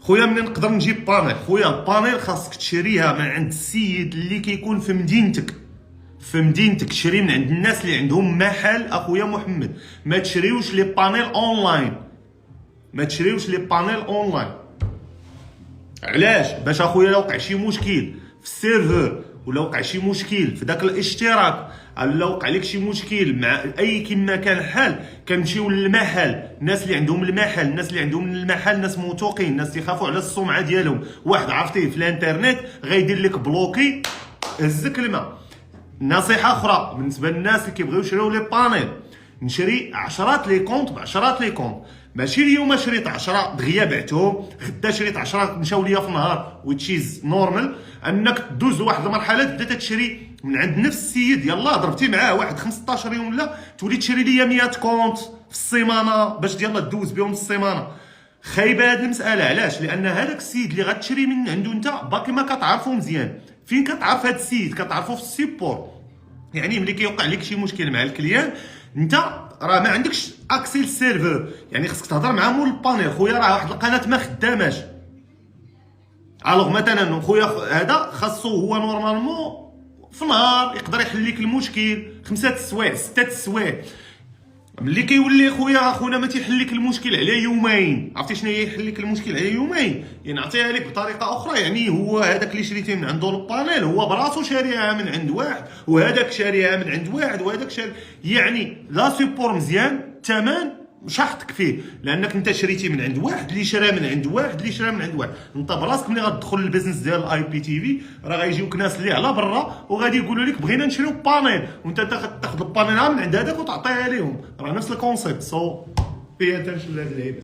خويا منين نقدر نجيب بانيل؟ خويا البانيل خاصك تشريها من عند السيد اللي كيكون في مدينتك. في مدينتك شري من عند الناس اللي عندهم محل اخويا محمد. ما تشريوش لي بانيل اونلاين، ما تشريوش لي بانيل اونلاين. علاش؟ باش اخويا لو وقع شي مشكل في السيرفر، ولا وقع شي مشكل في داك الاشتراك، ولا وقع لك شي مشكل مع اي كما كان الحال، كنمشيو للمحل. الناس اللي عندهم المحل ناس موثوقين، ناس يخافوا على السمعه ديالهم. واحد عرفتيه في الانترنت غيدير لك بلوكي هزك الماء. نصيحه اخرى بالنسبه للناس اللي كيبغيو يشريو لي بانيل، نشري عشرات لي كونط بعشرات لي كونط. ماشي اليوم شريت 10 دغيا بعتهم، غدا شريت 10 مشاو ليا في النهار، وتشيز نورمال انك دوز لواحد المرحله تبدا تشري من عند نفس السيد. يلا ضربتي معاه واحد 15 يوم لا تولي تشري ليا 100 كونط في السيمانه باش يلا دوز بهم السيمانه. خايبه هذه المساله. علاش؟ لان هذاك السيد اللي غتشري من عنده انت باقي ما كتعرفو مزيان. فين كتعرف هذا السيد؟ كتعرفو في السيبور. يعني ملي كيوقع لك شي مشكل مع الكليان، انت راه ما عندكش اكسي للسيرفر، يعني خصك تهضر مع مول البانيل. خويا راه واحد القناه ما خداماش. الوغ مثلا خويا هذا خاصو هو نورمالمون في نهار يقدر يحل لك المشكل 5 سوايع 6 سوايع. ملي كيولي خونا ما تيحل لك المشكل على يومين، عرفتي شنو هي يحل لك المشكل على يومين؟ يعني نعطيها لك بطريقه اخرى. يعني هو هذاك اللي شريتيه من عنده البانيل هو براسو شاريها من عند واحد، وهذاك شاريها من عند واحد، وهذاك شاري، يعني لا سيبور مزيان، الثمن شحطك فيه. لانك انت شريتي من عند واحد اللي شرا من عند واحد اللي شرا من عند واحد. انت براسك ملي غتدخل للبيزنس ديال الاي بي تي في راه غيجيوك ناس اللي على برا وغادي يقولوا لك بغينا نشريو بانيل، وانت تاخذ البانيل من عند هذاك وتعطيها لهم. راه نفس الكونسيبت. سو بي اتنشن لهاد العيب.